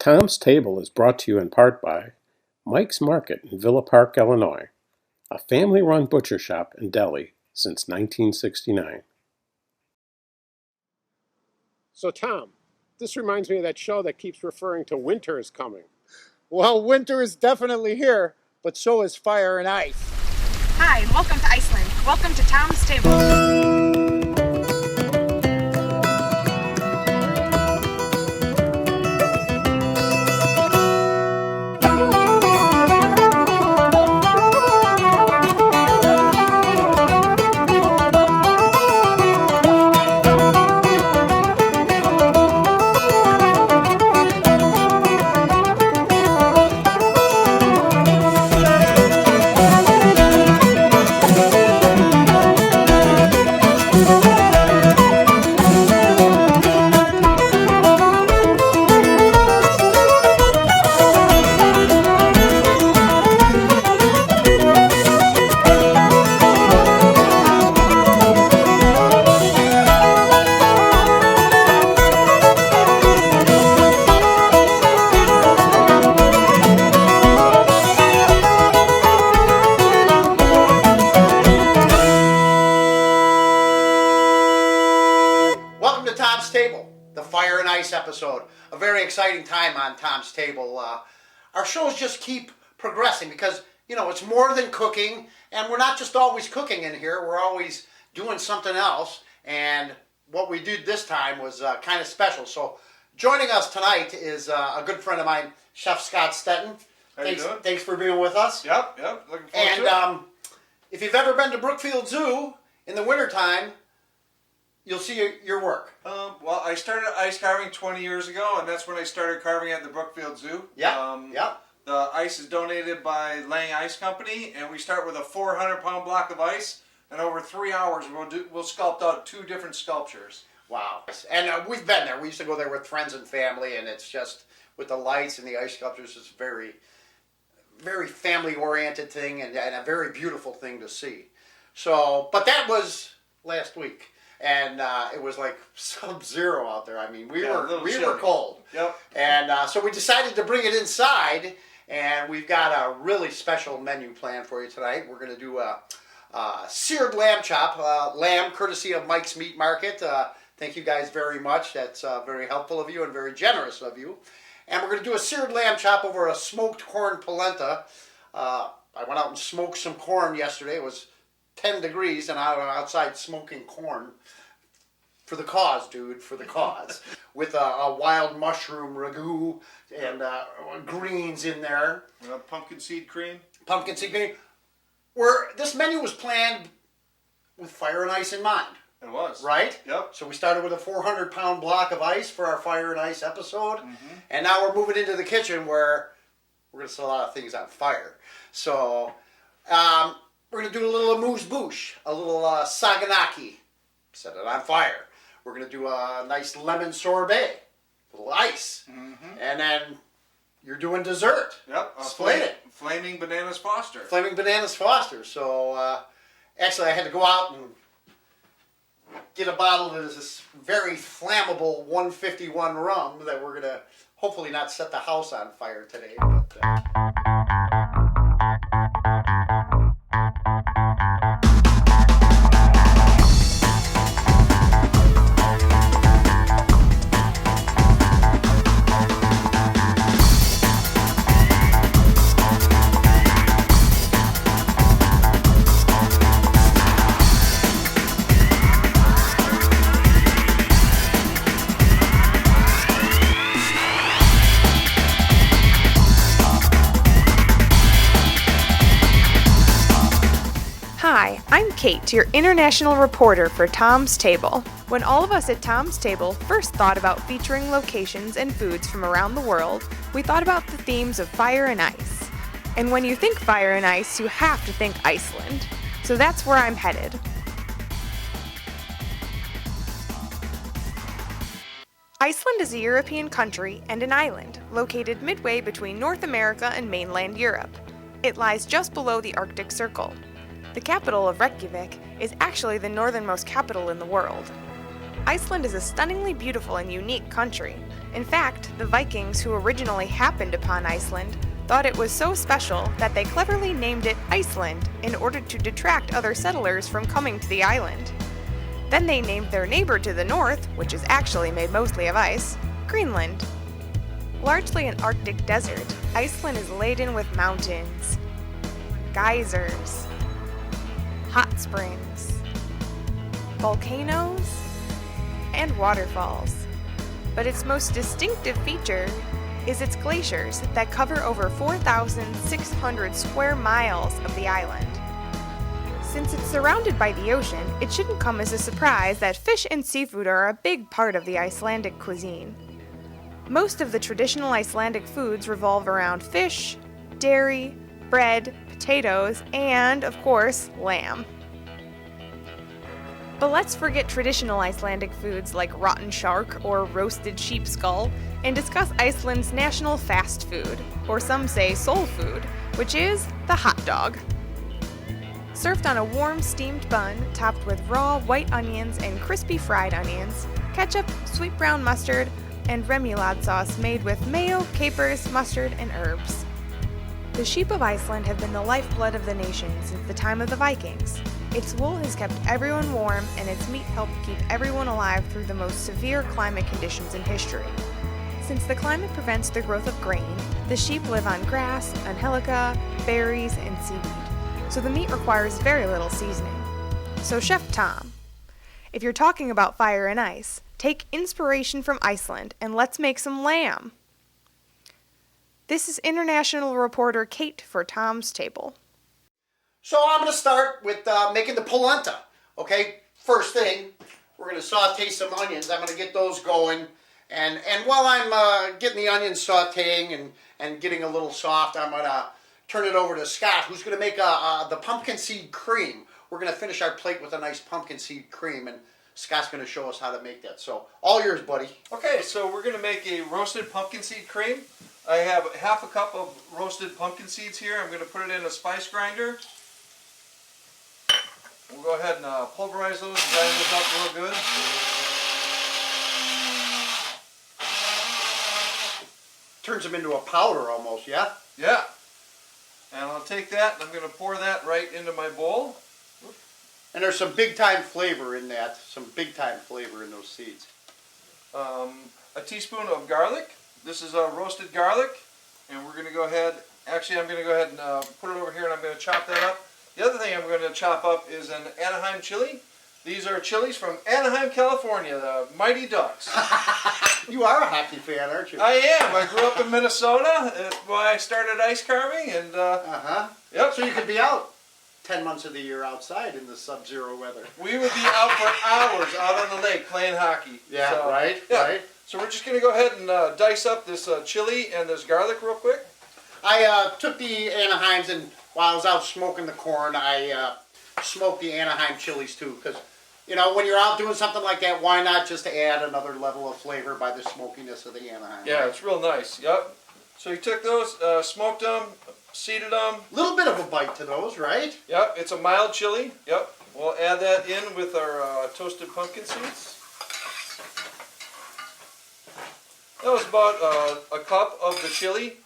Tom's Table is brought to you in part by Mike's Market in Villa Park, Illinois, a family-run butcher shop and deli since 1969. So Tom, this reminds me of that show that keeps referring to winter is coming. Well, winter is definitely here, but so is fire and ice. Hi, and welcome to Iceland. Welcome to Tom's Table. Fire and Ice episode. A very exciting time on Tom's Table. Our shows just keep progressing because, you know, it's more than cooking, and we're not just always cooking in here, we're always doing something else, and what we did this time was kind of special. So joining us tonight is a good friend of mine, Chef Scott Stetton. How you doing? Thanks for being with us. Yep, looking forward to it. And if you've ever been to Brookfield Zoo in the wintertime, you'll see your work. Well, I started ice carving 20 years ago, and that's when I started carving at the Brookfield Zoo. Yeah. The ice is donated by Lang Ice Company, and we start with a 400-pound block of ice, and over 3 hours we'll sculpt out 2 different sculptures. Wow. And we've been there. We used to go there with friends and family, and it's just, with the lights and the ice sculptures, it's very, very family-oriented thing and a very beautiful thing to see. So, but that was last week. And it was like sub-zero out there. I mean, we were cold. Yep. And so we decided to bring it inside, and we've got a really special menu planned for you tonight. We're going to do a seared lamb chop, lamb courtesy of Mike's Meat Market. Thank you guys very much. That's very helpful of you and very generous of you. And we're going to do a seared lamb chop over a smoked corn polenta. I went out and smoked some corn yesterday. It was 10 degrees and outside smoking corn. For the cause, dude, for the cause. With a wild mushroom ragu and greens in there. Pumpkin seed cream. Pumpkin seed cream. This menu was planned with fire and ice in mind. It was. Right? Yep. So we started with a 400-pound block of ice for our fire and ice episode. Mm-hmm. And now we're moving into the kitchen where we're going to set a lot of things on fire. So we're going to do a little amuse-bouche, a little Saganaki. Set it on fire. We're going to do a nice lemon sorbet, a little ice. Mm-hmm. And then you're doing dessert. Yep. Explain it. Flaming Bananas Foster. Flaming Bananas Foster. So actually I had to go out and get a bottle of this very flammable 151 rum that we're going to hopefully not set the house on fire today. But, Hi, I'm Kate, your international reporter for Tom's Table. When all of us at Tom's Table first thought about featuring locations and foods from around the world, we thought about the themes of fire and ice. And when you think fire and ice, you have to think Iceland. So that's where I'm headed. Iceland is a European country and an island located midway between North America and mainland Europe. It lies just below the Arctic Circle. The capital of Reykjavik is actually the northernmost capital in the world. Iceland is a stunningly beautiful and unique country. In fact, the Vikings who originally happened upon Iceland thought it was so special that they cleverly named it Iceland in order to detract other settlers from coming to the island. Then they named their neighbor to the north, which is actually made mostly of ice, Greenland. Largely an Arctic desert, Iceland is laden with mountains, geysers, hot springs, volcanoes, and waterfalls. But its most distinctive feature is its glaciers that cover over 4,600 square miles of the island. Since it's surrounded by the ocean, it shouldn't come as a surprise that fish and seafood are a big part of the Icelandic cuisine. Most of the traditional Icelandic foods revolve around fish, dairy, bread, potatoes, and, of course, lamb. But let's forget traditional Icelandic foods like rotten shark or roasted sheep skull and discuss Iceland's national fast food, or some say soul food, which is the hot dog. Served on a warm steamed bun topped with raw white onions and crispy fried onions, ketchup, sweet brown mustard, and remoulade sauce made with mayo, capers, mustard, and herbs. The sheep of Iceland have been the lifeblood of the nation since the time of the Vikings. Its wool has kept everyone warm, and its meat helped keep everyone alive through the most severe climate conditions in history. Since the climate prevents the growth of grain, the sheep live on grass, angelica, berries, and seaweed, so the meat requires very little seasoning. So Chef Tom, if you're talking about fire and ice, take inspiration from Iceland and let's make some lamb. This is international reporter Kate for Tom's Table. So I'm going to start with making the polenta. Okay, first thing, we're going to saute some onions. I'm going to get those going. And while I'm getting the onions sauteing and getting a little soft, I'm going to turn it over to Scott, who's going to make the pumpkin seed cream. We're going to finish our plate with a nice pumpkin seed cream, and Scott's going to show us how to make that. So, all yours, buddy. Okay, so we're going to make a roasted pumpkin seed cream. I have half a cup of roasted pumpkin seeds here. I'm going to put it in a spice grinder. We'll go ahead and pulverize those, grind those up real good. Turns them into a powder almost, yeah? Yeah. And I'll take that and I'm going to pour that right into my bowl. And there's some big time flavor in that. Some big time flavor in those seeds. A teaspoon of garlic. This is roasted garlic. And we're going to go ahead, actually I'm going to go ahead and put it over here and I'm going to chop that up. The other thing I'm going to chop up is an Anaheim chili. These are chilies from Anaheim, California, the Mighty Ducks. You are a hockey fan, aren't you? I am. I grew up in Minnesota. That's why I started ice carving. And Yep. So you could be out 10 months of the year outside in the sub-zero weather. We would be out for hours out on the lake playing hockey. Yeah, so, right. So we're just going to go ahead and dice up this chili and this garlic real quick. I took the Anaheims and while I was out smoking the corn, I smoked the Anaheim chilies too. Because, you know, when you're out doing something like that, why not just add another level of flavor by the smokiness of the Anaheim? Yeah, right? it's real nice. Yep. So you took those, smoked them, seeded them. A little bit of a bite to those, right? Yep, it's a mild chili. Yep. We'll add that in with our toasted pumpkin seeds. That was about a cup of the chili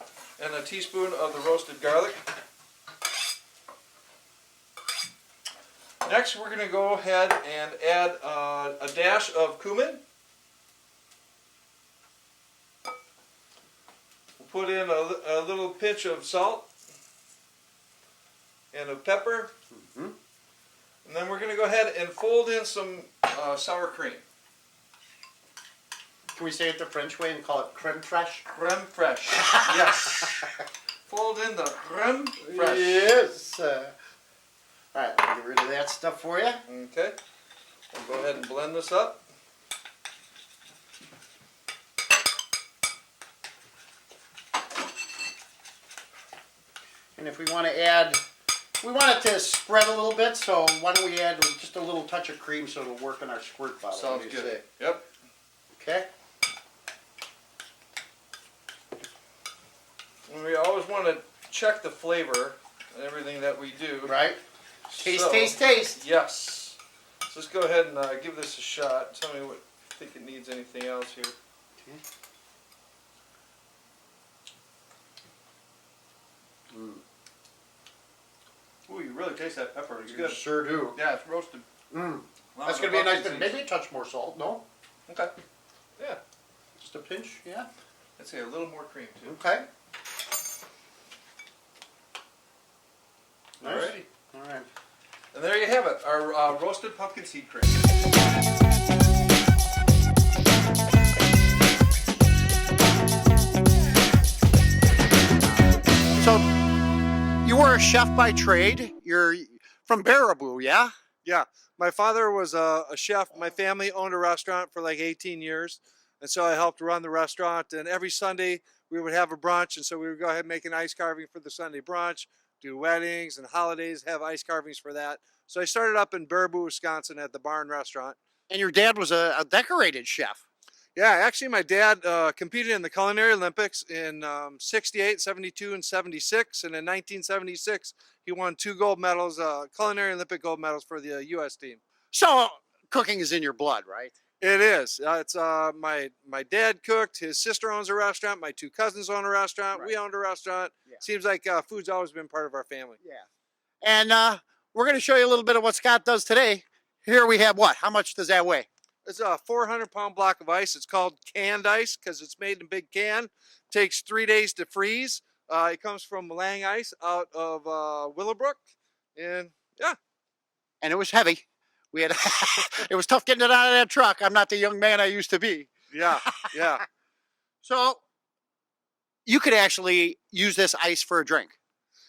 and a teaspoon of the roasted garlic. Next, we're going to go ahead and add a dash of cumin. We'll put in a little pinch of salt and of pepper. Mm-hmm. And then we're going to go ahead and fold in some sour cream. Can we say it the French way and call it creme fraiche? Creme fraiche. Yes. Fold in the creme fraiche. Yes. Alright, let me get rid of that stuff for you. Okay. We'll go ahead and blend this up. And if we want to add, we want it to spread a little bit, so why don't we add just a little touch of cream so it'll work in our squirt bottle. Sounds good. Yep. Okay. And we always want to check the flavor and everything that we do. Right. Taste, So, taste, taste. Yes. So let's go ahead and give this a shot. Tell me what think it needs anything else here. Okay. Mm. Ooh, you really taste that pepper. It's You good. sure do. Yeah, it's roasted. Mm. Wow, That's the going to be a nice pumpkin bit. seeds. Maybe a touch more salt. No? Okay. Yeah. Just a pinch? Yeah. I'd say a little more cream too. Okay. Nice. Alrighty. All right. And there you have it, our roasted pumpkin seed cream. So, you were a chef by trade. You're from Baraboo, yeah? Yeah, my father was a chef. My family owned a restaurant for like 18 years. And so I helped run the restaurant. And every Sunday we would have a brunch. And so we would go ahead and make an ice carving for the Sunday brunch, do weddings and holidays, have ice carvings for that. So I started up in Baraboo, Wisconsin at the Barn Restaurant. And your dad was a decorated chef. Yeah, actually my dad competed in the Culinary Olympics in 68, 72, and 76. And in 1976, he won 2 gold medals, Culinary Olympic gold medals for the U.S. team. So, cooking is in your blood, right? It is. It's my dad cooked. His sister owns a restaurant. My 2 cousins own a restaurant. Right. We owned a restaurant. Yeah. Seems like food's always been part of our family. Yeah. And we're going to show you a little bit of what Scott does today. Here we have what? How much does that weigh? It's a 400-pound block of ice. It's called canned ice because it's made in a big can. Takes 3 days to freeze. It comes from Lang Ice out of Willowbrook. And yeah. And it was heavy. We had it was tough getting it out of that truck. I'm not the young man I used to be. Yeah. Yeah. So you could actually use this ice for a drink.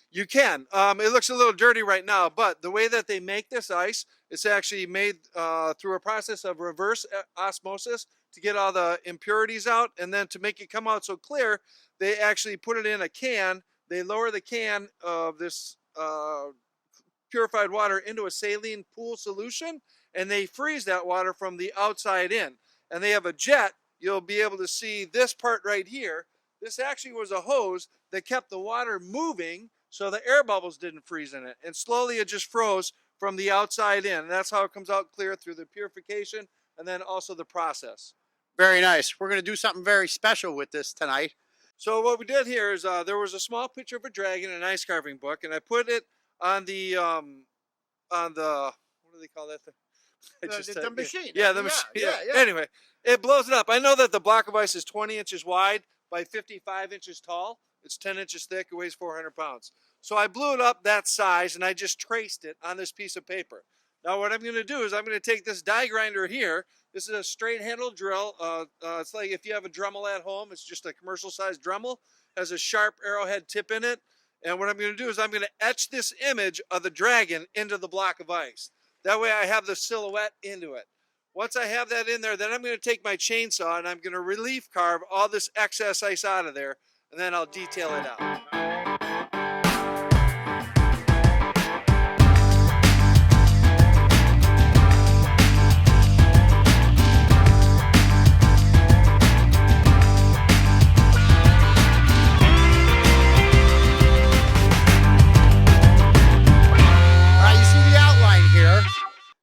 You can. It looks a little dirty right now, but the way that they make this ice, it's actually made through a process of reverse osmosis to get all the impurities out, and then to make it come out so clear, they actually put it in a can. They lower the can of this purified water into a saline pool solution, and they freeze that water from the outside in. And they have a jet. You'll be able to see this part right here. This actually was a hose that kept the water moving so the air bubbles didn't freeze in it. And slowly it just froze from the outside in. And that's how it comes out clear through the purification and then also the process. Very nice. We're going to do something very special with this tonight. So what we did here is there was a small picture of a dragon in an ice carving book, and I put it on the what do they call that thing? The machine. Yeah, the machine. Yeah. Anyway, it blows it up. I know that the block of ice is 20 inches wide by 55 inches tall. It's 10 inches thick. It weighs 400 pounds. So I blew it up that size, and I just traced it on this piece of paper. Now what I'm going to do is I'm going to take this die grinder here. This is a straight handle drill. It's like if you have a Dremel at home. It's just a commercial sized Dremel. It has a sharp arrowhead tip in it. And what I'm going to do is I'm going to etch this image of the dragon into the block of ice. That way I have the silhouette into it. Once I have that in there, then I'm going to take my chainsaw and I'm going to relief carve all this excess ice out of there, and then I'll detail it out.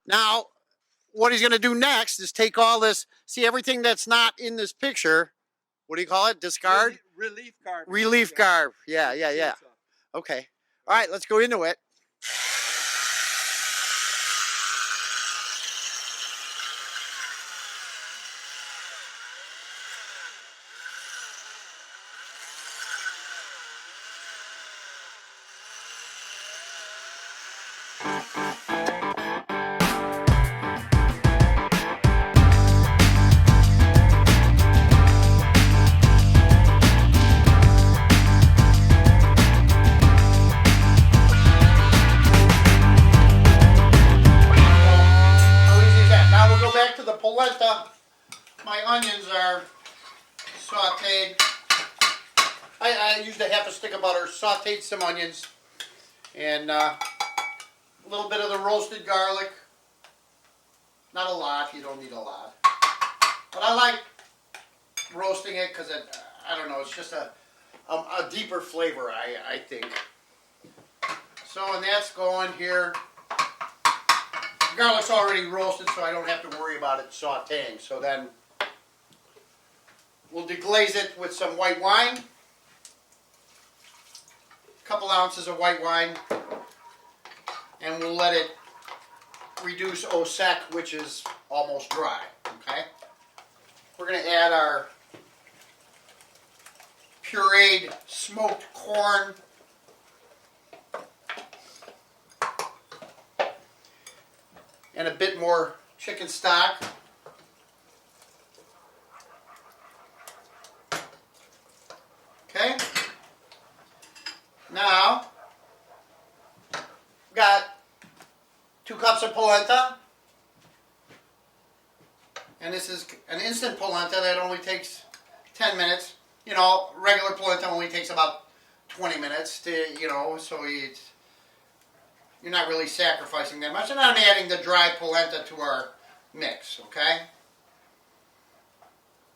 Now, what he's going to do next is take all this, see everything that's not in this picture. What do you call it? Discard? Relief carve. Relief carve. Yeah. Okay. All right, let's go into it. Back to the polenta. My onions are sauteed. I used a half a stick of butter, sauteed some onions, and a little bit of the roasted garlic. Not a lot, you don't need a lot. But I like roasting it because I don't know, it's just a deeper flavor, I think. So, and that's going here. garlic's already roasted, so I don't have to worry about it sauteing. So then we'll deglaze it with some white wine. A couple ounces of white wine. And we'll let it reduce au sec, which is almost dry. Okay? We're going to add our pureed smoked corn. And a bit more chicken stock. Okay. Now, we've got 2 cups of polenta. And this is an instant polenta that only takes 10 minutes. You know, regular polenta only takes about 20 minutes to, you know, so you're not really sacrificing that much. And I'm adding the dry polenta to our mix, okay?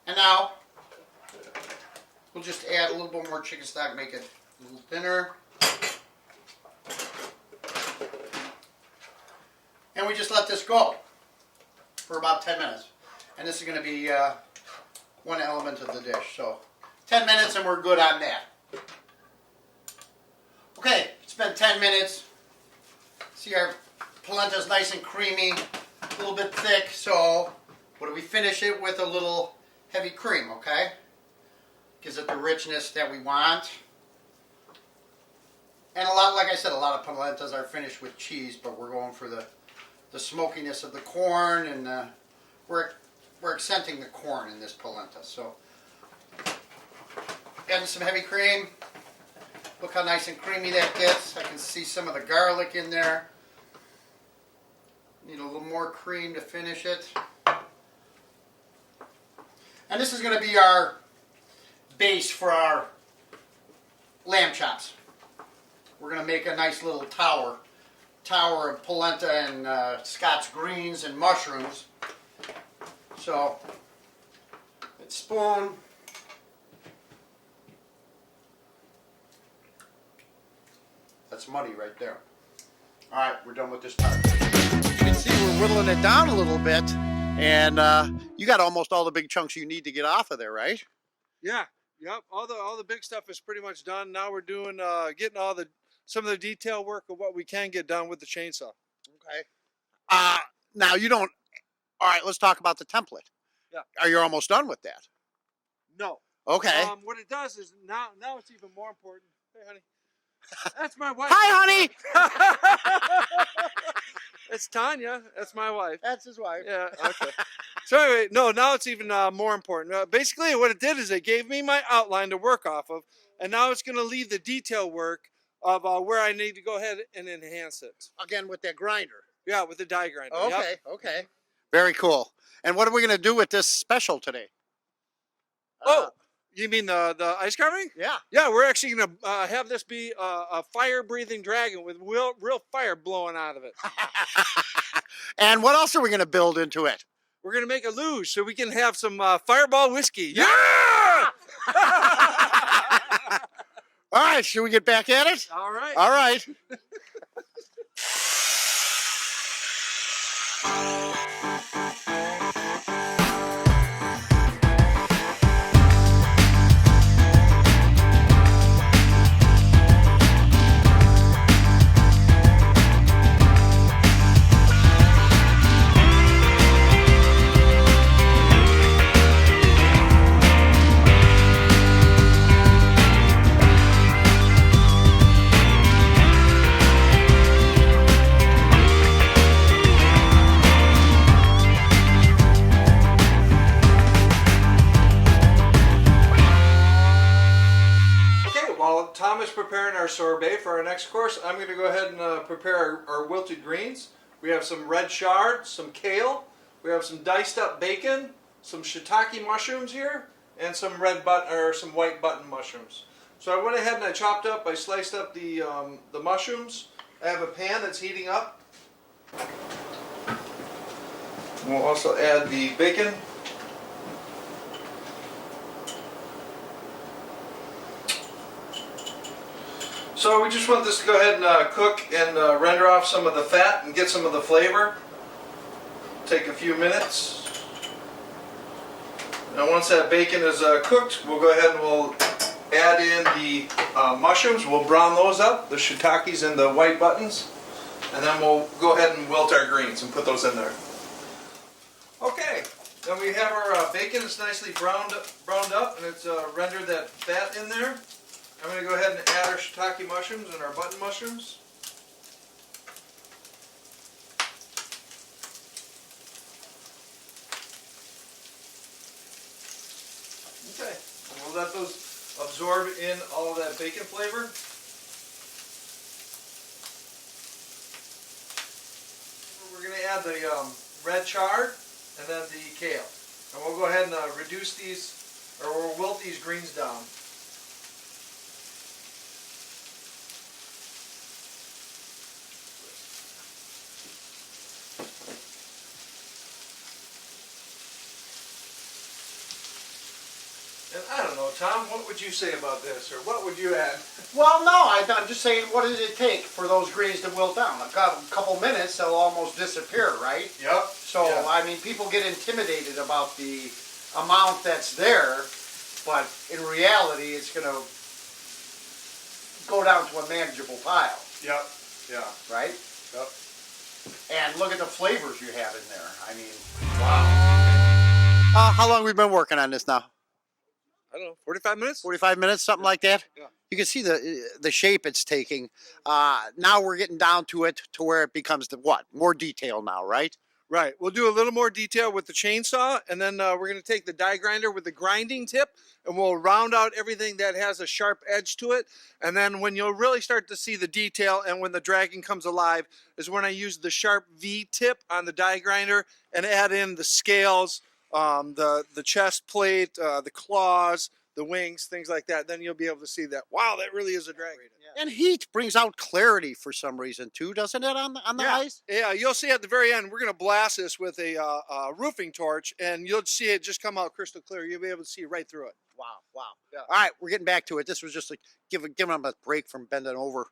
And now, we'll just add a little bit more chicken stock, make it a little thinner. And we just let this go for about 10 minutes. And this is going to be one element of the dish. So 10 minutes and we're good on that. Okay, it's been 10 minutes. See, our polenta is nice and creamy, a little bit thick. So what do we finish it with? A little heavy cream, okay? Gives it the richness that we want. And a lot, like I said, a lot of polentas are finished with cheese, but we're going for the smokiness of the corn, and we're accenting the corn in this polenta. So, adding some heavy cream. Look how nice and creamy that gets. I can see some of the garlic in there. Need a little more cream to finish it. And this is going to be our base for our lamb chops. We're going to make a nice little tower of polenta and Scott's greens and mushrooms. So, let's spoon. That's money right there. All right, we're done with this part. You can see we're whittling it down a little bit, and you got almost all the big chunks you need to get off of there, right? Yeah, yep. All the big stuff is pretty much done. Now we're doing getting some of the detail work of what we can get done with the chainsaw. Okay. Now you don't. All right, let's talk about the template. Yeah. Are you almost done with that? No. Okay. What it does is now it's even more important. Hey, honey. That's my wife. Hi, honey. It's Tanya. That's my wife. That's his wife. Yeah. Okay. So anyway, no. Now it's even more important. Basically, what it did is it gave me my outline to work off of, and now it's going to leave the detail work of where I need to go ahead and enhance it. Again with that grinder. Yeah, with the die grinder. Okay. Yep. Okay. Very cool. And what are we going to do with this special today? You mean the ice carving? Yeah. Yeah, we're actually going to have this be a fire-breathing dragon with real fire blowing out of it. And what else are we going to build into it? We're going to make a luge so we can have some Fireball whiskey. Yeah! All right, should we get back at it? All right. All right. While Tom is preparing our sorbet for our next course, I'm going to go ahead and prepare our wilted greens. We have some red chard, some kale, we have some diced up bacon, some shiitake mushrooms here, and some some white button mushrooms. So I went ahead and I sliced up the mushrooms. I have a pan that's heating up. We'll also add the bacon. So we just want this to go ahead and cook and render off some of the fat and get some of the flavor. take a few minutes. Now once that bacon is cooked, we'll go ahead and we'll add in the mushrooms. We'll brown those up, the shiitakes and the white buttons, and then we'll go ahead and wilt our greens and put those in there. Okay, then we have our bacon. It's nicely browned up, and it's rendered that fat in there. I'm going to go ahead and add our shiitake mushrooms and our button mushrooms. Okay, and we'll let those absorb in all of that bacon flavor. We're going to add the red chard and then the kale. And we'll go ahead and reduce these, or we'll wilt these greens down. And I don't know, Tom, what would you say about this, or what would you add? Well, no, I'm just saying, what does it take for those greens to wilt down? A couple minutes, they'll almost disappear, right? Yep. So, Yeah. I mean, people get intimidated about the amount that's there, but in reality, it's going to go down to a manageable pile, Yep. Yeah. right? Yep. And look at the flavors you have in there. I mean, Wow. how long have we been working on this now? I don't know, 45 minutes? 45 minutes, something like that? Yeah. You can see the shape it's taking. Now we're getting down to it to where it becomes more detail now, right? Right. We'll do a little more detail with the chainsaw, and then we're going to take the die grinder with the grinding tip, and we'll round out everything that has a sharp edge to it. And then when you'll really start to see the detail and when the dragging comes alive is when I use the sharp V tip on the die grinder and add in the scales, the chest plate, the claws, the wings, things like that. Then you'll be able to see that, wow, that really is a dragon. And heat brings out clarity for some reason too, doesn't it, on the ice? Yeah, you'll see at the very end, we're going to blast this with a roofing torch, and you'll see it just come out crystal clear. You'll be able to see right through it. Wow, wow. Yeah. All right, we're getting back to it. This was just like giving them a break from bending over.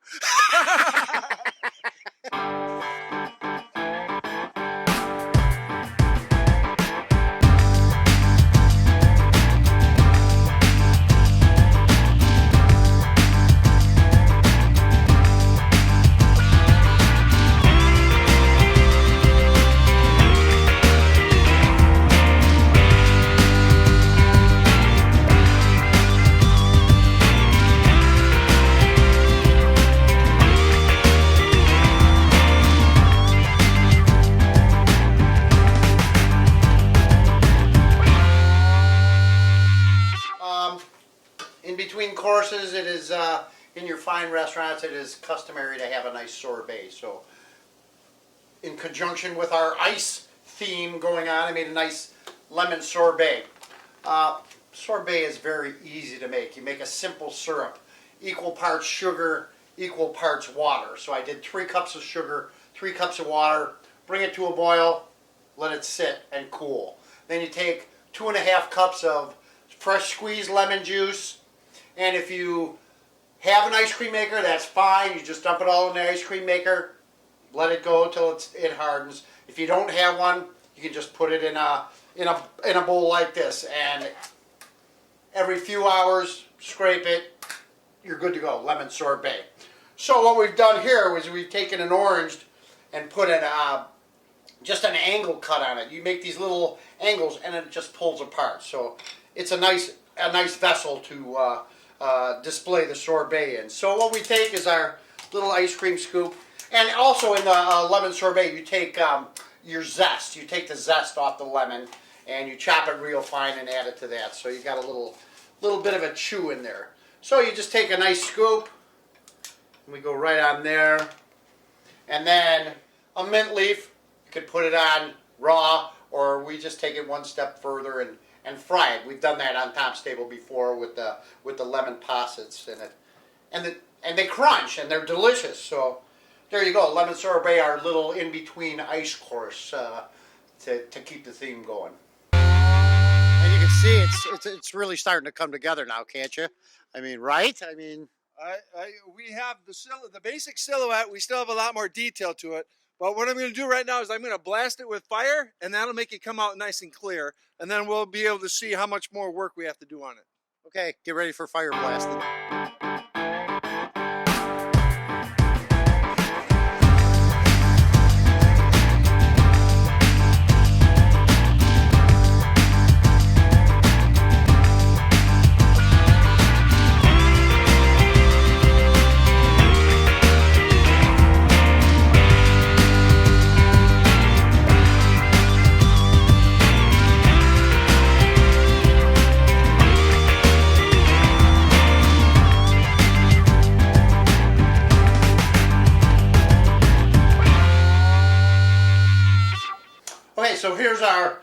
In between courses, it is in your fine restaurants, it is customary to have a nice sorbet. So, in conjunction with our ice theme going on, I made a nice lemon sorbet. Sorbet is very easy to make. You make a simple syrup, equal parts sugar, equal parts water. So I did 3 cups of sugar, 3 cups of water, bring it to a boil, let it sit and cool. Then you take 2.5 cups of fresh squeezed lemon juice, and if you have an ice cream maker, that's fine. You just dump it all in the ice cream maker, let it go until it hardens. If you don't have one, you can just put it in a bowl like this, and every few hours, scrape it, you're good to go. Lemon sorbet. So what we've done here is we've taken an orange and put just an angle cut on it. You make these little angles, and it just pulls apart. So it's a nice vessel to display the sorbet in. So what we take is our little ice cream scoop, and also in the lemon sorbet, you take your zest. You take the zest off the lemon, and you chop it real fine and add it to that. So you got a little bit of a chew in there. So you just take a nice scoop, and we go right on there, and then a mint leaf. You could put it on raw, or we just take it one step further and fry it. We've done that on Tom's Table before with the lemon possets in it, and they crunch and they're delicious. So there you go, lemon sorbet, our little in between ice course to keep the theme going. And you can see it's really starting to come together now, can't you? I mean, right? I mean, We have the basic silhouette. We still have a lot more detail to it, But what I'm going to do right now is I'm going to blast it with fire, and that'll make it come out nice and clear. And then we'll be able to see how much more work we have to do on it. Okay, get ready for fire blasting. Okay, so here's our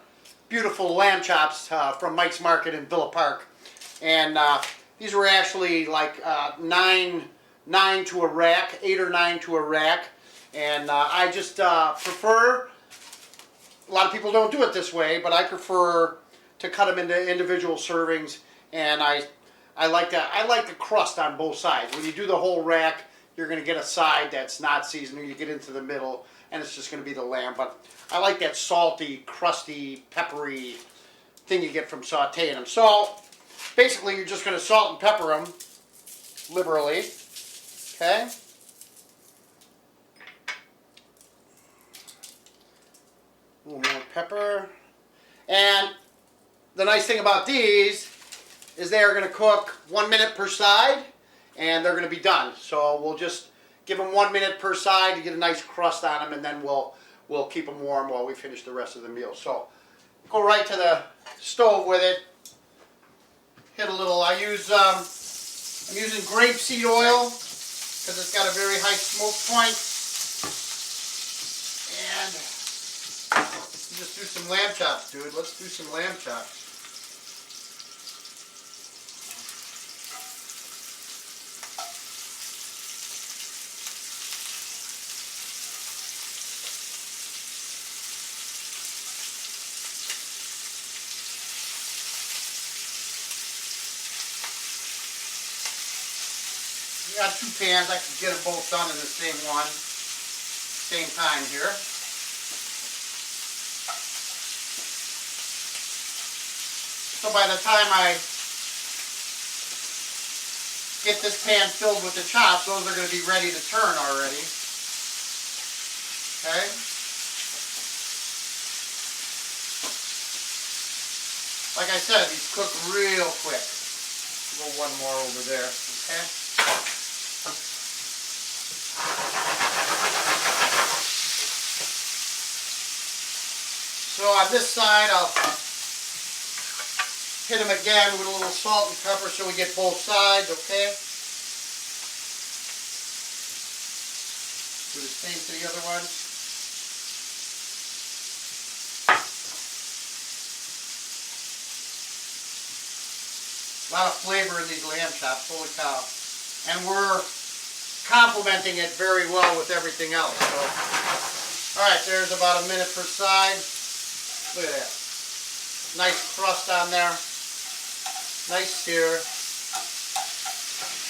beautiful lamb chops from Mike's Market in Villa Park. And these were actually like nine to a rack, 8 or 9 to a rack. And I just prefer, a lot of people don't do it this way, but I prefer to cut them into individual servings. And I like the crust on both sides. When you do the whole rack, you're going to get a side that's not seasoned. When you get into the middle, and it's just going to be the lamb. But I like that salty, crusty, peppery thing you get from sauteing them. So basically, you're just going to salt and pepper them liberally. Okay. A little more pepper. And the nice thing about these is they are going to cook 1 minute per side, and they're going to be done. So we'll just give them 1 minute per side to get a nice crust on them, and then we'll keep them warm while we finish the rest of the meal. So go right to the stove with it. Hit a little. I'm using grapeseed oil because it's got a very high smoke point. And just do some lamb chops, dude. Let's do some lamb chops. We got 2 pans. I can get them both done in the same time here. So by the time I get this pan filled with the chops, those are going to be ready to turn already. Okay. Like I said, these cook real quick. Go one more over there. Okay. So on this side, I'll hit them again with a little salt and pepper so we get both sides, okay? Do the same to the other one. A lot of flavor in these lamb chops, holy cow. And we're complementing it very well with everything else. So, all right, there's about 1 minute per side. Look at that. Nice crust on there. Nice sear.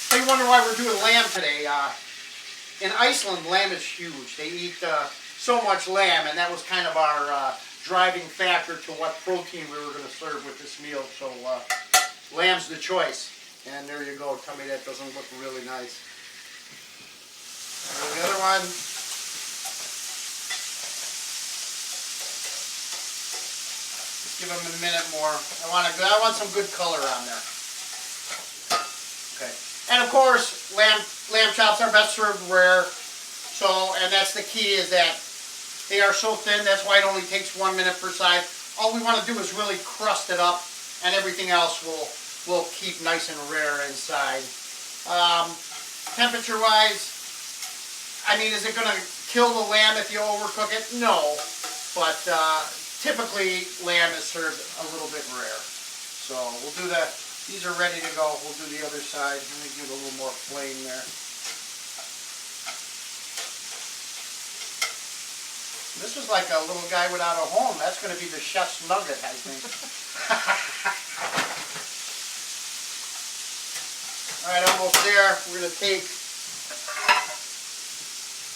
So you wonder why we're doing lamb today. In Iceland, lamb is huge. They eat so much lamb, and that was kind of our driving factor to what protein we were going to serve with this meal. So lamb's the choice. And there you go. Tell me that doesn't look really nice. And the other one. Give them a minute more. I want some good color on there. Okay. And of course, lamb chops are best served rare. So, and that's the key, is that they are so thin. That's why it only takes 1 minute per side. All we want to do is really crust it up, and everything else will keep nice and rare inside. Temperature-wise, I mean, is it going to kill the lamb if you overcook it? No, but typically, lamb is served a little bit rare. So we'll do that. These are ready to go. We'll do the other side. Let me give a little more flame there. This is like a little guy without a home. That's going to be the chef's nugget, I think. All right, almost there. We're going to take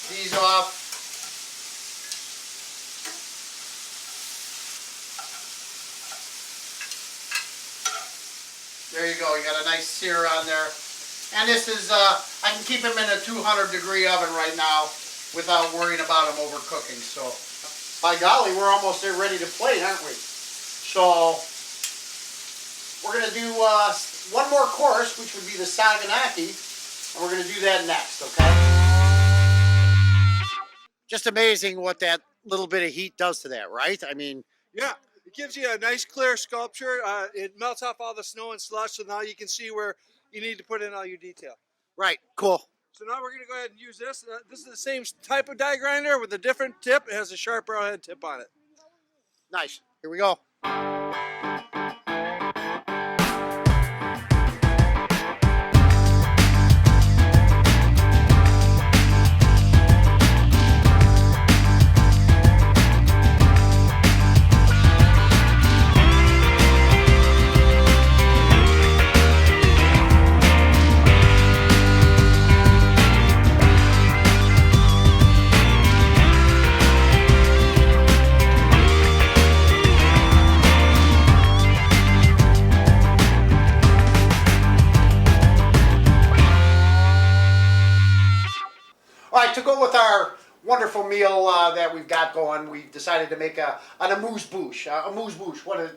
these off. There you go. You got a nice sear on there. And this is, I can keep them in a 200-degree oven right now without worrying about them overcooking. So, by golly, we're almost there ready to plate, aren't we? So, we're going to do one more course, which would be the Saganaki, and we're going to do that next, okay? Just amazing what that little bit of heat does to that, right? I mean, Yeah, it gives you a nice clear sculpture. It melts off all the snow and slush, so now you can see where you need to put in all your detail. right, cool. So now we're going to go ahead and use this. This is the same type of die grinder with a different tip. It has a sharp arrowhead tip on it. Nice. Here we go. All right, to go with our wonderful meal that we've got going, we decided to make an amuse-bouche. Amuse-bouche, what is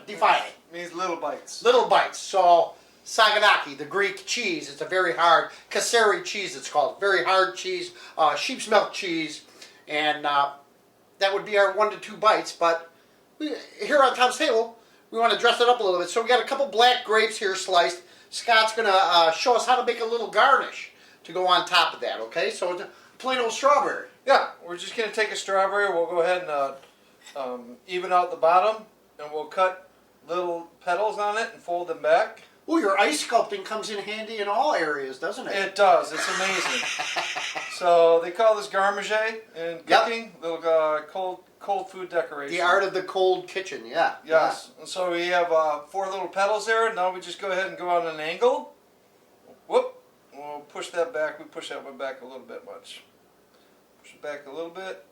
define it? Means little bites. Little bites. So, Saganaki, the Greek cheese, it's a very hard, Kasseri cheese it's called, very hard cheese, sheep's milk cheese, and that would be our 1 to 2 bites, but here on Tom's Table, we want to dress it up a little bit. So we got a couple black grapes here sliced. Scott's going to show us how to make a little garnish to go on top of that, okay? So it's a plain old strawberry. Yeah, we're just going to take a strawberry. We'll go ahead and even out the bottom, and we'll cut little petals on it and fold them back. Ooh, your ice sculpting comes in handy in all areas, doesn't it? It does. It's amazing. So they call this garmage in cooking, little cold food decoration. The art of the cold kitchen, yeah. Yes. And so we have 4 little petals there. Now we just go ahead and go on an angle. Whoop. We'll push that back. We push that one back a little bit much. Push it back a little bit.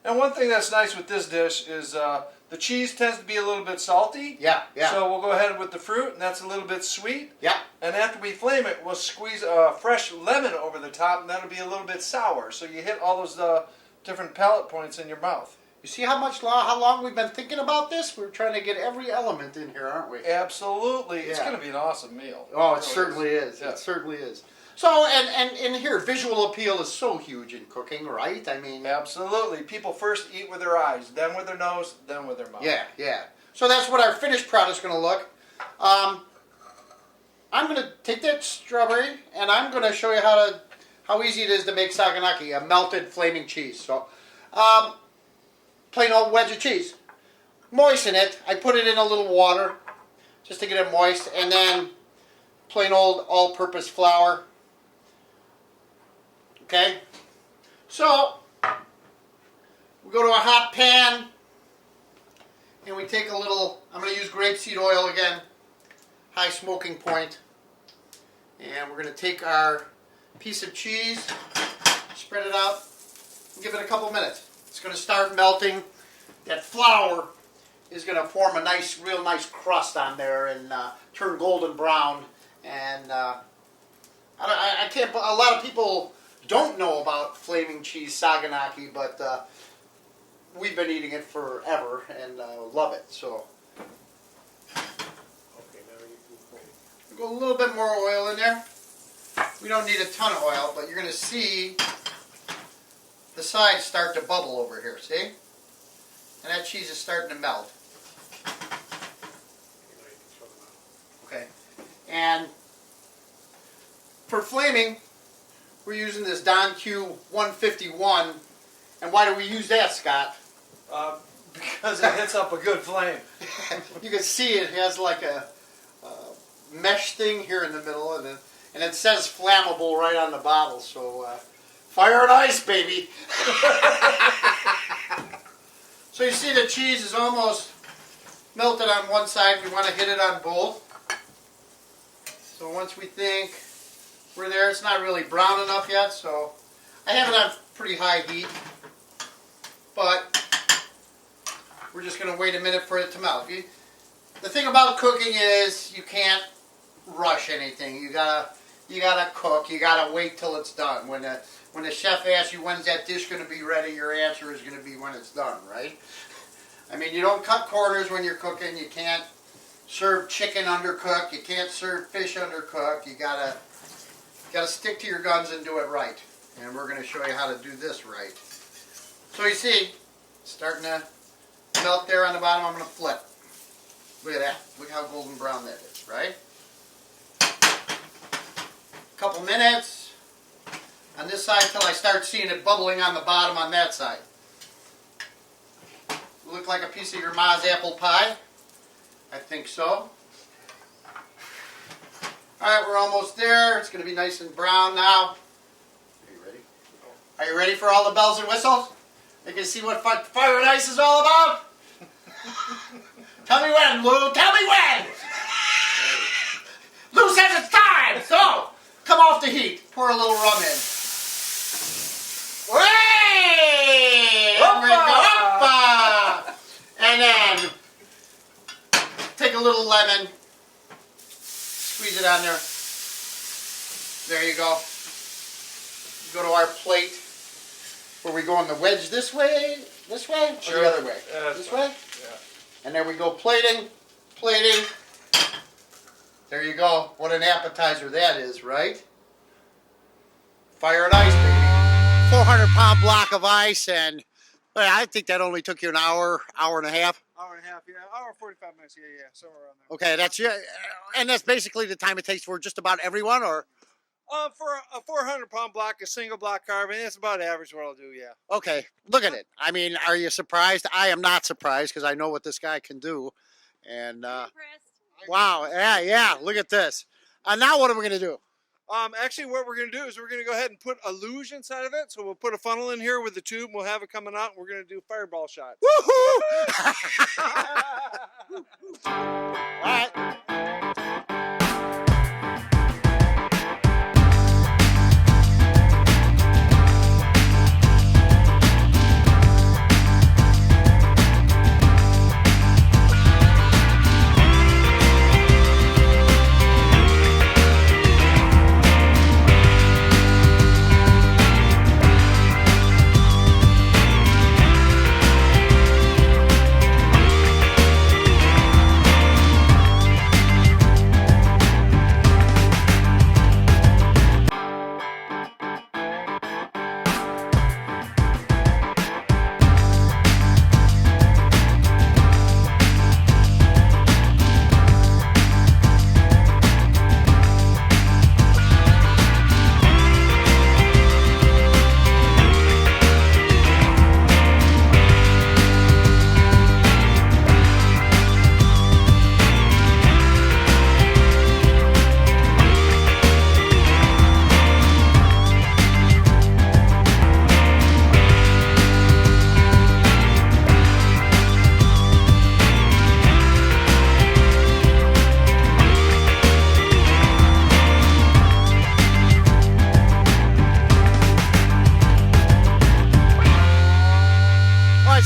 And one thing that's nice with this dish is the cheese tends to be a little bit salty. Yeah, yeah. So we'll go ahead with the fruit, and that's a little bit sweet. Yeah. And after we flame it, we'll squeeze a fresh lemon over the top, and that'll be a little bit sour. So you hit all those different palate points in your mouth. You see how long we've been thinking about this? We're trying to get every element in here, aren't we? Absolutely. It's Yeah. going to be an awesome meal. Oh, it certainly is. Yeah. It certainly is. So, and here, visual appeal is so huge in cooking, right? I mean... Absolutely. People first eat with their eyes, then with their nose, then with their mouth. Yeah, yeah. So that's what our finished product is going to look. I'm going to take that strawberry, and I'm going to show you how easy it is to make Saganaki, a melted flaming cheese. So, plain old wedge of cheese. Moisten it. I put it in a little water just to get it moist, and then plain old all-purpose flour. Okay? So, we go to a hot pan, and we take a little, I'm going to use grapeseed oil again, high smoking point, and we're going to take our piece of cheese, spread it out, and give it a couple minutes. It's going to start melting. That flour is going to form a nice, real nice crust on there and turn golden brown. And I can't. A lot of people don't know about flaming cheese Saganaki, but we've been eating it forever and love it. So, okay, now you go a little bit more oil in there. We don't need a ton of oil, but you're going to see the sides start to bubble over here. See, and that cheese is starting to melt. Okay, and for flaming, we're using this Don Q 151. And why do we use that, Scott? Because it hits up a good flame. You can see it has like a mesh thing here in the middle, and it says flammable right on the bottle. So fire and ice, baby. So you see the cheese is almost melted on one side. We want to hit it on both. So once we think we're there, it's not really brown enough yet, so I have it on pretty high heat. But we're just going to wait a minute for it to melt. The thing about cooking is you can't rush anything. You gotta cook. You gotta wait till it's done. When the chef asks you when's that dish going to be ready, your answer is going to be when it's done, right? I mean, you don't cut corners when you're cooking. You can't serve chicken undercooked. You can't serve fish undercooked. You gotta stick to your guns and do it right. And we're going to show you how to do this right. So you see, it's starting to melt there on the bottom. I'm going to flip. Look at that. Look how golden brown that is, right? A couple minutes on this side till I start seeing it bubbling on the bottom on that side. Look like a piece of your ma's apple pie? I think so. Alright, we're almost there. It's going to be nice and brown now. Are you ready? Are you ready for all the bells and whistles? You can see what fire and ice is all about? Tell me when, Lou. Tell me when! Lou says it's time! So, come off the heat. Pour a little rum in. Hey! There we go. Hoppa! And then, take a little lemon. Squeeze it on there. There you go. Go to our plate. Where we going the wedge this way, or Sure. the other way? This way? Yeah. And there we go, plating. There you go. What an appetizer that is, right? Fire and ice, baby. 400-pound block of ice, and well, I think that only took you an hour and a half. Hour and a half, yeah. Hour and 45 minutes, yeah, somewhere around there. Okay, that's and that's basically the time it takes for just about everyone, or? For a 400-pound block, a single block carving, that's about average what I'll do, yeah. Okay, look at it. I mean, are you surprised? I am not surprised because I know what this guy can do. And wow, yeah, look at this. Now what are we going to do? Actually, what we're going to do is we're going to go ahead and put a luge inside of it. So we'll put a funnel in here with the tube. We'll have it coming out, and we're going to do fireball shots. Woohoo! All right.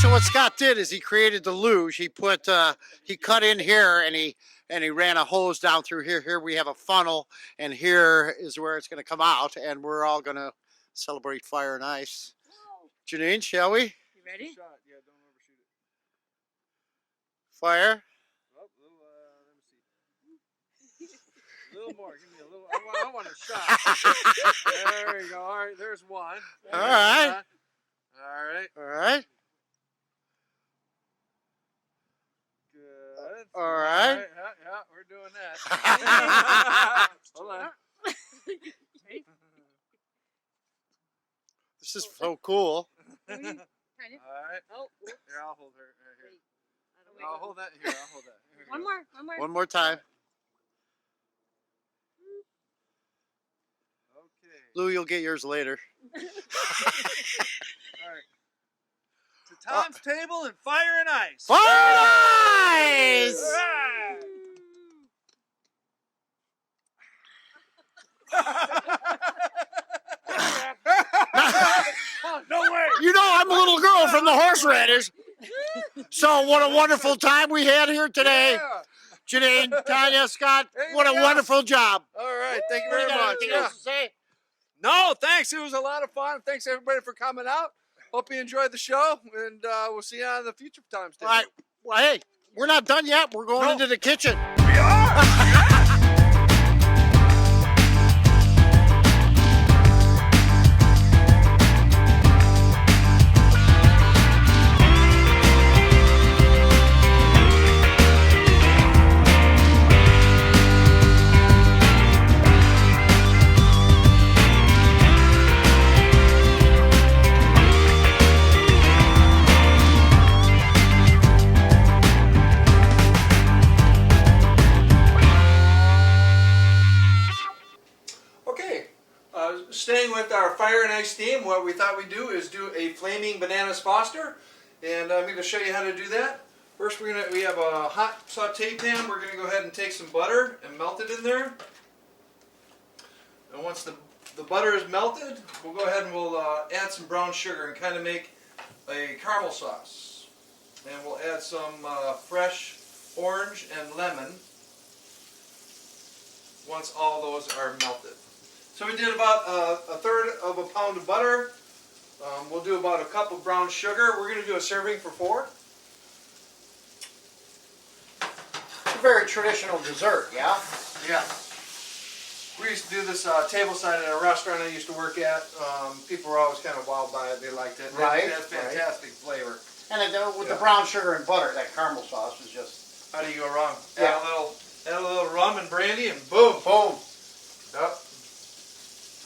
So what Scott did is he created the luge. He put he cut in here and he ran a hose down through here. Here we have a funnel, and here is where it's going to come out, and we're all going to celebrate fire and ice. Whoa. Janine, shall we? You ready? Shot. Yeah, don't overshoot it. Fire. Oh, little, let me see. A little more. Give me a little. I want a shot. There you go. All right, there's one. All right. All right. All right. Good. All right. Yeah, we're doing that. Hold on. This is so cool. All right. Oh, Here, I'll hold her. Here. I'll hold that. Here, I'll hold that. Here we one go. more. One more time. Okay. Lou, you'll get yours later. All right. To Tom's table and fire and ice. Fire and ice! All right. No way. You know, I'm a little girl from the horseradish. So what a wonderful time we had here today. Yeah. Janine, Tanya, Scott, Anything what a else? wondyful job. All right, thank you You very got much. anything Yeah. else to say? No, thanks. It was a lot of fun. Thanks everybody for coming out. Hope you enjoyed the show, and we'll see you on the future times. All right. Well, hey, we're not done yet. We're going into the kitchen. We are. Okay, staying with our fire and ice theme, what we thought we'd do is do a flaming bananas foster, and I'm going to show you how to do that. First, we have a hot saute pan. We're going to go ahead and take some butter and melt it in there. And once the butter is melted, we'll go ahead and we'll add some brown sugar and kind of make a caramel sauce. And we'll add some fresh orange and lemon once all those are melted. So we did about a third of a pound of butter. We'll do about a cup of brown sugar. We're going to do a serving for 4. It's a very traditional dessert, yeah? Yeah. We used to do this tableside at a restaurant I used to work at. People were always kind of wowed by it. They liked it. Right. It has fantastic flavor. And with the brown sugar and butter, that caramel sauce is just... How do you go wrong? Yeah. Add a little rum and brandy and boom. Boom. Yep.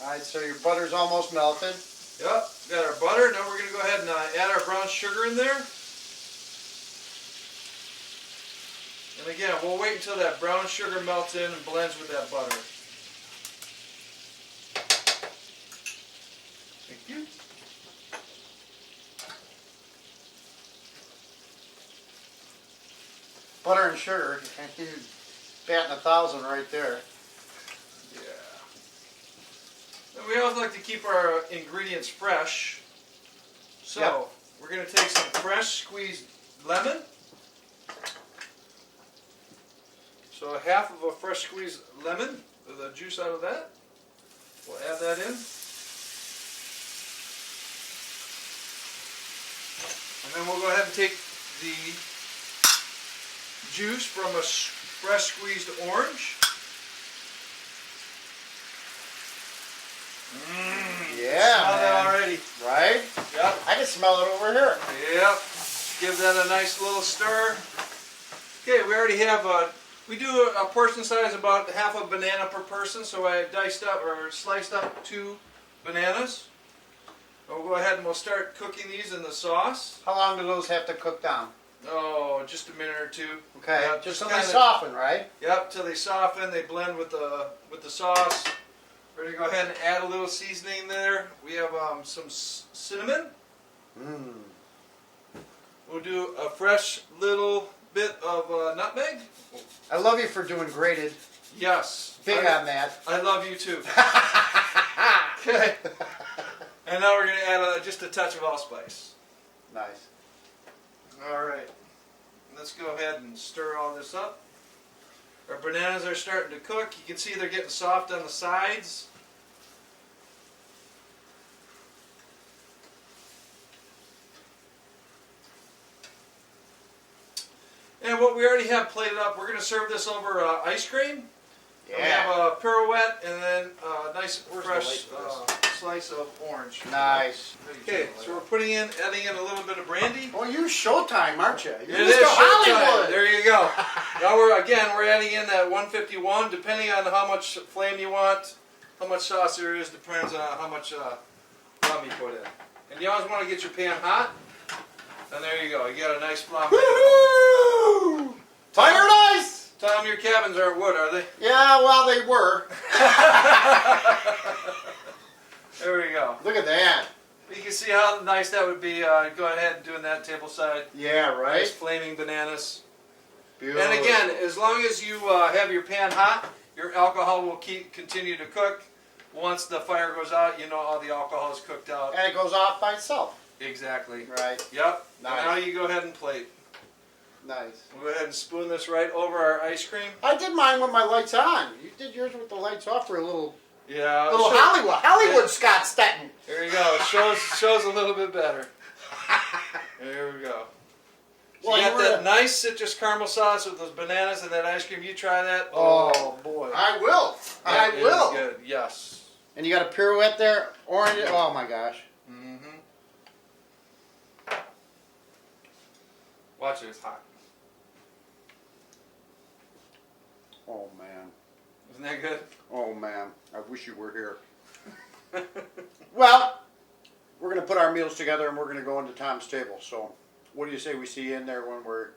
All right, so your butter's almost melted. Yep. Got our butter. Now we're going to go ahead and add our brown sugar in there. And again, we'll wait until that brown sugar melts in and blends with that butter. Thank you. Butter and sugar, you're batting 1,000 right there. Yeah. And we always like to keep our ingredients fresh. So, Yep. we're going to take some fresh squeezed lemon. So half of a fresh squeezed lemon, with the juice out of that. We'll add that in. And then we'll go ahead and take the juice from a fresh squeezed orange. Yeah, Smell man. that already. Right? Yep. I can smell it over here. Yep. Give that a nice little stir. Okay, we already have we do a portion size about half a banana per person, so I diced up or sliced up 2 bananas. We'll go ahead and we'll start cooking these in the sauce. How long do those have to cook down? Oh, just a minute or 2. Okay, Yep, just so they kinda- soften, right? Yep, till they soften, they blend with the sauce. We're gonna go ahead and add a little seasoning there. We have some cinnamon. Mmm. We'll do a fresh little bit of nutmeg. I love you for doing grated. Yes. Big on that. I love you too. Okay. And now we're going to add just a touch of allspice. Nice. All right. Let's go ahead and stir all this up. Our bananas are starting to cook. You can see they're getting soft on the sides. And what we already have plated up, we're going to serve this over ice cream. And we Yeah. have a pirouette and then a nice Where's the fresh light for slice of orange. Nice. Okay, so we're adding in a little bit of brandy. Well, you Showtime, aren't you? You're It Mr. is showtime. Hollywood. There you go. Now we're adding in that 151, depending on how much flame you want, how much sauce there is, depends on how much rum you put in. And you always want to get your pan hot. And there you go. You got a nice flambe. Woo! Fire and ice! Tom, your cabins aren't wood, are they? Yeah, well, they were. There we go. Look at that. You can see how nice that would be. Go ahead and doing that tableside. Yeah, Nice right? flaming bananas. Beautiful. And again, as long as you have your pan hot, your alcohol will continue to cook. Once the fire goes out, you know all the alcohol is cooked out. And it goes off by itself. Exactly. Right. Yep. Nice. And now you go ahead and plate. Nice. We'll go ahead and spoon this right over our ice cream. I did mine with my lights on. You did yours with the lights off for a little Yeah. Hollywood Scott Stetton. There you go. It shows a little bit better. There we go. So Well, you got you that were- nice citrus caramel sauce with those bananas and that ice cream. You try that. Oh boy. I will. That I is will. good. Yes. And you got a pirouette there, orange. Oh my gosh. Mm-hmm. Watch it. It's hot. Oh man. Isn't that good? Oh man. I wish you were here. Well, we're gonna put our meals together and we're gonna go into Tom's table. So, what do you say we see you in there when we're?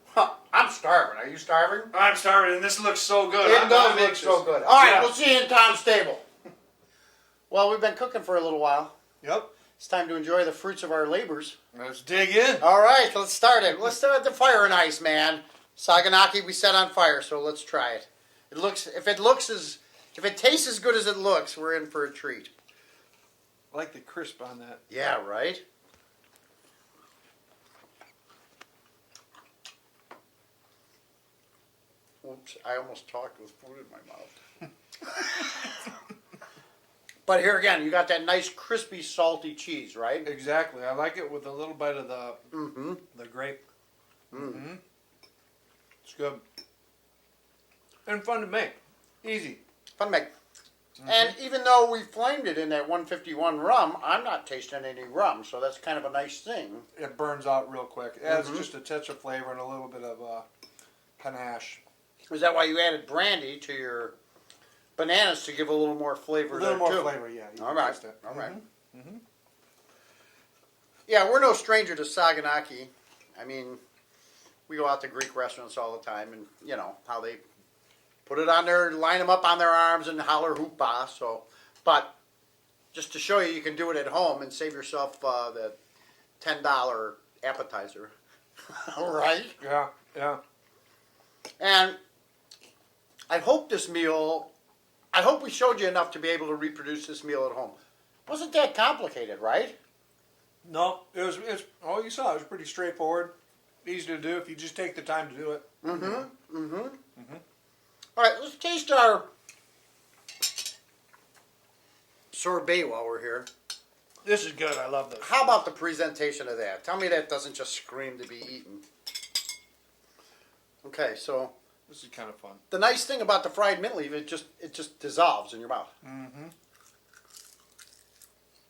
Huh, I'm starving. Are you starving? I'm starving, and this looks so good. It I'm does gonna look make so this. good. All right, Yeah. we'll see you in Tom's table. Well, we've been cooking for a little while. Yep. It's time to enjoy the fruits of our labors. Let's dig in. All right, let's start it. Let's start with the fire and ice, man. Saganaki we set on fire, so let's try it. If it tastes as good as it looks, we're in for a treat. I like the crisp on that. Yeah, right? Oops, I almost talked with food in my mouth. But here again, you got that nice crispy salty cheese, right? Exactly. I like it with a little bite of the Mm-hmm. grape. Mm-hmm. It's good. And fun to make. Easy. Fun to make. And even though we flamed it in that 151 rum, I'm not tasting any rum, so that's kind of a nice thing. It burns out real quick. It adds just a touch of flavor and a little bit of panache. Is that why you added brandy to your bananas to give a little more flavor A little there more too? flavor, yeah. You All can right, taste it. all right. Mm-hmm. Yeah, we're no stranger to Saganaki. I mean, we go out to Greek restaurants all the time, and you know how they put it on their, line them up on their arms and holler hoopah. So, but just to show you, you can do it at home and save yourself the $10 appetizer. All right. Yeah, yeah. And I hope we showed you enough to be able to reproduce this meal at home. Wasn't that complicated, right? No, it's all you saw. It was pretty straightforward, easy to do if you just take the time to do it. All right, let's taste our sorbet while we're here. This is good. I love this. How about the presentation of that? Tell me that doesn't just scream to be eaten. Okay, so This is kind of fun. the nice thing about the fried mint leaf, it just dissolves in your mouth. Mm-hmm.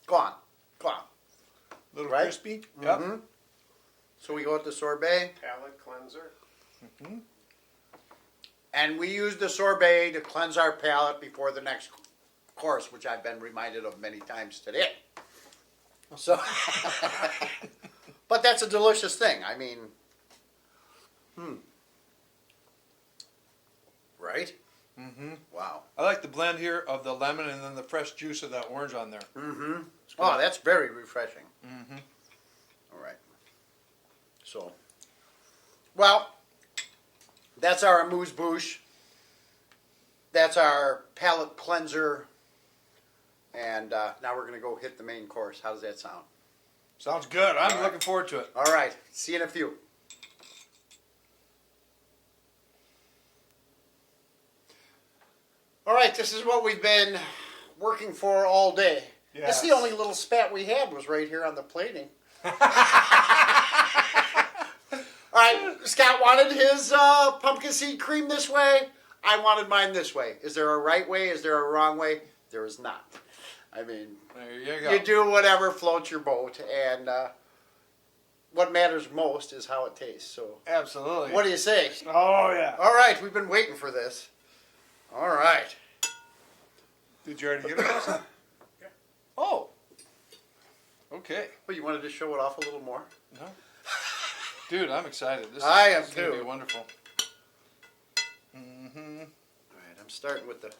Go on. Little Right? crispy. Yep. Mhm. So we go with the sorbet. Palate cleanser. Mm-hmm. And we use the sorbet to cleanse our palate before the next course, which I've been reminded of many times today. So, but that's a delicious thing. I mean, right? Mm-hmm. Wow. I like the blend here of the lemon and then the fresh juice of that orange on there. Mm-hmm. Oh, that's very refreshing. Mm-hmm. All right. So, well, that's our amuse-bouche. That's our palate cleanser. And now we're going to go hit the main course. How does that sound? Sounds good. I'm All right. looking forward to it. All right. See you in a few. All right. This is what we've been working for all day. That's the Yes. only little spat we had was right here on the plating. All right. Scott wanted his pumpkin seed cream this way. I wanted mine this way. Is there a right way? Is there a wrong way? There is not. I mean, There you go. you do whatever floats your boat, and what matters most is how it tastes. So, Absolutely. what do you say? Oh, yeah. All right, we've been waiting for this. All right. Did you already give it to us? Yeah. Oh. Okay. Well, you wanted to show it off a little more? No. Dude, I'm excited. This I am is going to too. be wonderful. Mm-hmm. All right, I'm starting with the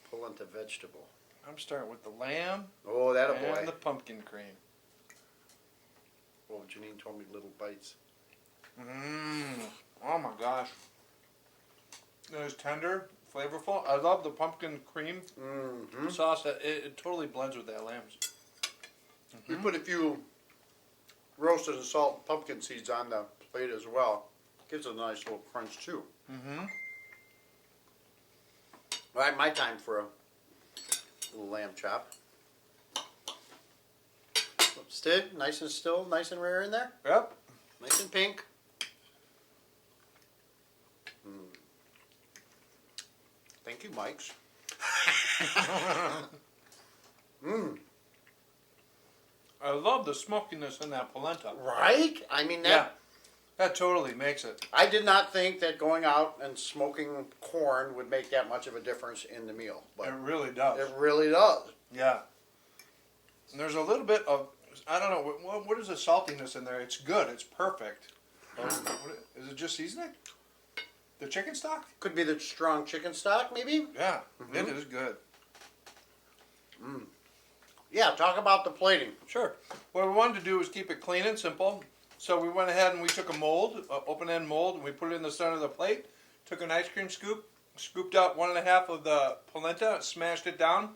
polenta vegetable. I'm starting with the lamb Oh, that a and boy. the pumpkin cream. Oh, Janine told me little bites. Mmm. Oh my gosh. It is tender, flavorful. I love the pumpkin cream Mm-hmm. sauce. That it totally blends with that lamb's. We put a few roasted and salt pumpkin seeds on the plate as well. Gives it a nice little crunch too. Mm-hmm. All right, my time for a little lamb chop. Still nice and still, nice and rare in there. Yep. Nice and pink. Thank you, Mike's. I love the smokiness in that polenta. Right? I mean, That totally makes it. I did not think that going out and smoking corn would make that much of a difference in the meal. But It really does. it really does. Yeah. And there's a little bit of, I don't know, what is the saltiness in there? It's good. It's perfect. Is it just seasoning? The chicken stock? Could be the strong chicken stock, maybe? Yeah, it is good. Yeah, talk about the plating. Sure. What we wanted to do was keep it clean and simple. So we went ahead and we took a mold, an open-end mold, and we put it in the center of the plate. Took an ice cream scoop, scooped out 1.5 of the polenta, smashed it down.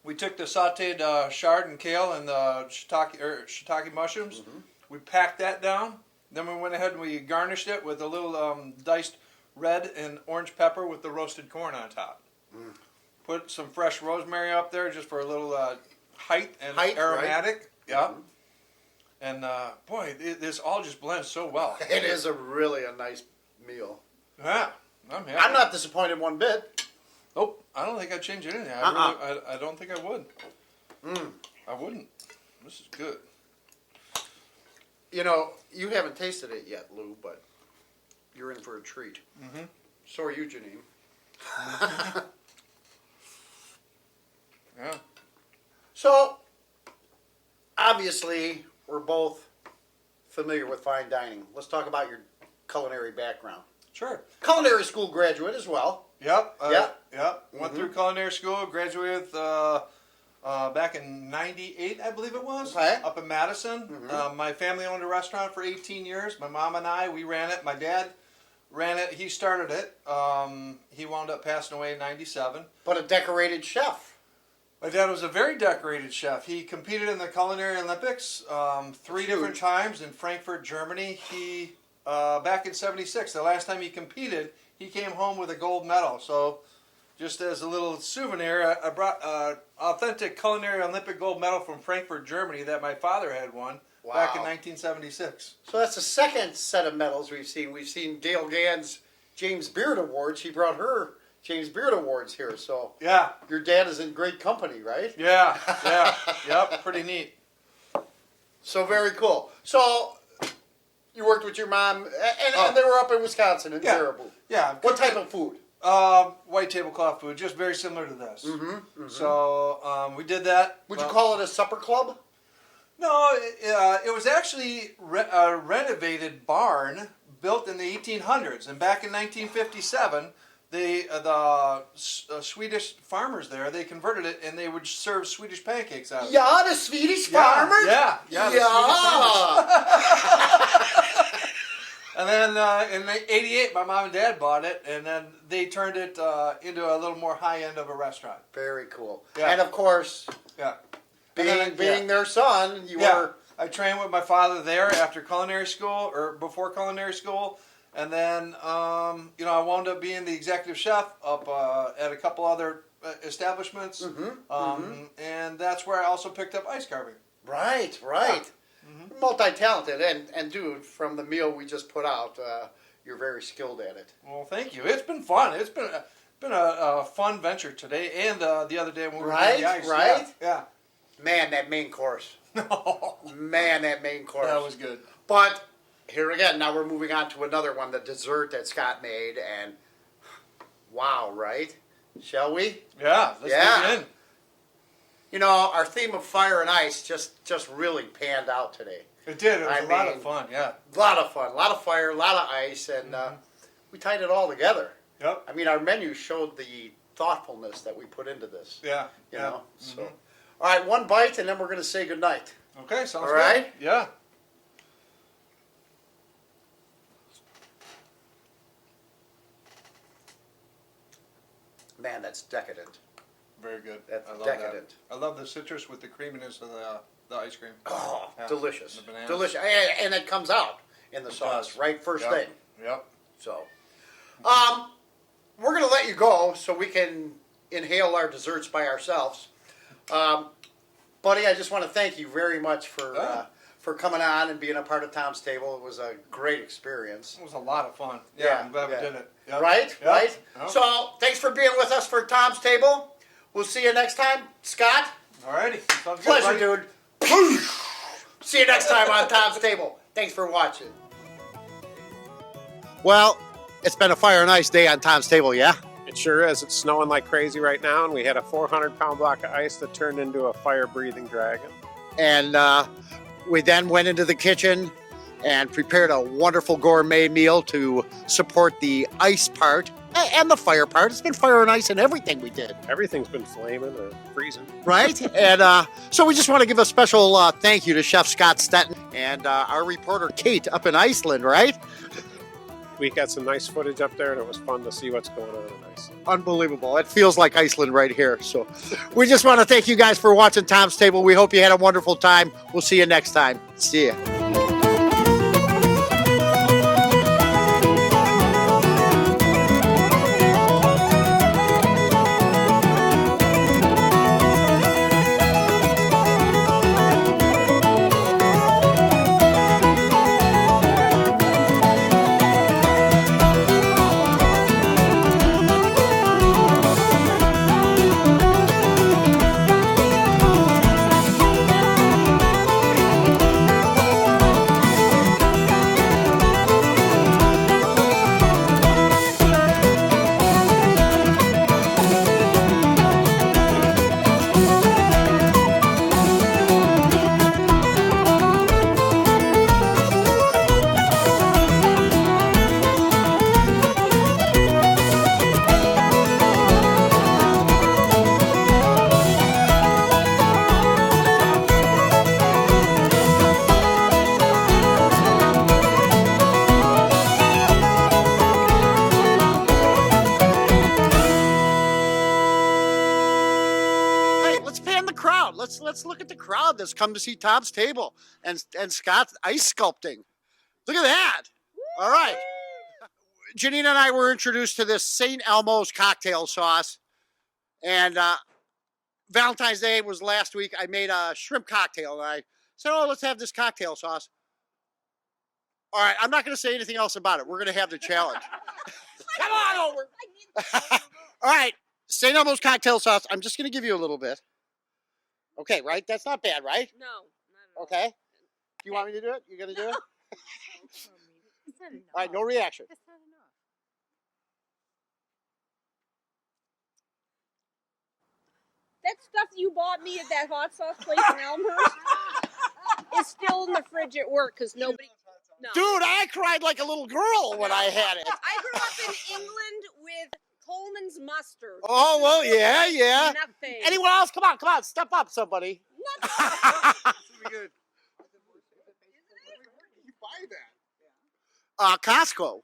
We took the sautéed chard and kale and the shiitake mushrooms. We packed that down. Then we went ahead and we garnished it with a little diced red and orange pepper with the roasted corn on top. Put some fresh rosemary up there just for a little height and aromatic. Right? Yeah. And boy, this all just blends so well. It is really a nice meal. Yeah, I'm happy. I'm not disappointed one bit. Nope, I don't think I'd change anything. I don't think I would. I wouldn't. This is good. You know, you haven't tasted it yet, Lou, but you're in for a treat. So are you, Janine. Yeah. So, obviously, we're both familiar with fine dining. Let's talk about your culinary background. Sure. Culinary school graduate as well. Yep. Yep. Went through culinary school, graduated back in '98, I believe it was, up in Madison. My family owned a restaurant for 18 years. My mom and I, we ran it. My dad ran it. He started it. He wound up passing away in '97. But a decorated chef. My dad was a very decorated chef. He competed in the Culinary Olympics 3 different times in Frankfurt, Germany. He back in '76, the last time he competed, he came home with a gold medal. So just as a little souvenir, I brought an authentic Culinary Olympic gold medal from Frankfurt, Germany that my father had won back in 1976. So that's the second set of medals we've seen. We've seen Dale Gann's James Beard Awards. She brought her James Beard Awards here. So yeah, your dad is in great company, right? Yeah, yep, pretty neat. So very cool. So you worked with your mom, and they were up in Wisconsin in Caribou. Yeah. What type of food? White tablecloth food, just very similar to this. So we did that. Would you call it a supper club? No, it was actually a renovated barn built in the 1800s, and back in 1957, the Swedish farmers there, they converted it, and they would serve Swedish pancakes out of it. Yeah, the Swedish farmers? Yeah. The Swedish farmers. And then in '88, my mom and dad bought it, and then they turned it into a little more high end of a restaurant. Very cool. Yeah. And of course, being their son, you were. I trained with my father there after culinary school, or before culinary school, and then I wound up being the executive chef up at a couple other establishments, and that's where I also picked up ice carving. Right. Yeah. Multi-talented, and dude, from the meal we just put out, you're very skilled at it. Well, thank you. It's been fun. It's been a fun venture today and the other day when we were on the ice. Right? Yeah. Man, that main course. Man, that main course. That was good. But here again, now we're moving on to another one, the dessert that Scott made, and wow, right? Shall we? Yeah. Let's dig in. You know, our theme of fire and ice just really panned out today. It did. It was a lot of fun, yeah. A lot of fun. A lot of fire, a lot of ice, and we tied it all together. Yep. I mean, our menu showed the thoughtfulness that we put into this. Yeah. You know? So, all right, one bite, and then we're going to say goodnight. Okay, sounds good. All right? Yeah. Man, that's decadent. Very good. That's I love decadent. That. I love the citrus with the creaminess of the ice cream. Oh, Yeah. delicious. The bananas. Delicious. And it comes out in the sauce, does. right? First Yep. thing. Yep. So, we're going to let you go so we can inhale our desserts by ourselves. Buddy, I just want to thank you very much for coming on and being a part of Tom's Table. It was a great experience. It was a lot of fun. Yeah, Yeah, I'm glad yeah. we did it. Yep. Right? Yep. Right? Yep. So, thanks for being with us for Tom's Table. We'll see you next time. Scott, Alrighty. Sounds good, pleasure, buddy. dude. See you next time on Tom's Table. Thanks for watching. Well, it's been a fire and ice day on Tom's Table, yeah? It sure is. It's snowing like crazy right now, and we had a 400-pound block of ice that turned into a fire-breathing dragon. And we then went into the kitchen and prepared a wonderful gourmet meal to support the ice part and the fire part. It's been fire and ice in everything we did, Everything's been flaming or freezing. right? And so we just want to give a special thank you to Chef Scott Stetton and our reporter Kate up in Iceland, right? We got some nice footage up there, and it was fun to see what's going on in Iceland. Unbelievable. It feels like Iceland right here. So we just want to thank you guys for watching Tom's Table. We hope you had a wonderful time. We'll see you next time. See ya. Let's look at the crowd that's come to see Tom's Table and Scott's ice sculpting. Look at that. All right. Janine and I were introduced to this St. Elmo's cocktail sauce. And Valentine's Day was last week. I made a shrimp cocktail. And I said, oh, let's have this cocktail sauce. All right. I'm not going to say anything else about it. We're going to have the challenge. Come on over. All right. St. Elmo's cocktail sauce. I'm just going to give you a little bit. Okay, right? That's not bad, right? No, not at all. Okay. You want me to do it? You going to do it? It's not enough. All right, no reaction. That's not enough. That stuff you bought me at that hot sauce place in Elmhurst is still in the fridge at work because nobody. No. Dude, I cried like a little girl when I had it. I grew up in England with Coleman's mustard. Oh, well, yeah, yeah. Nothing. Anyone else? Come on. Step up, somebody. Good. Costco. All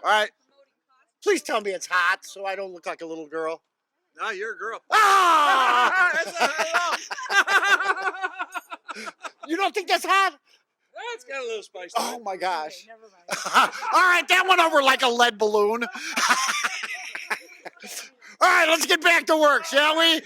right. Please tell me it's hot so I don't look like a little girl. No, you're a girl. Ah! That's not You don't think that's hot? It's got a little spice. Oh, my gosh. Okay, never mind. All right, that went over like a lead balloon. All right, let's get back to work, shall we?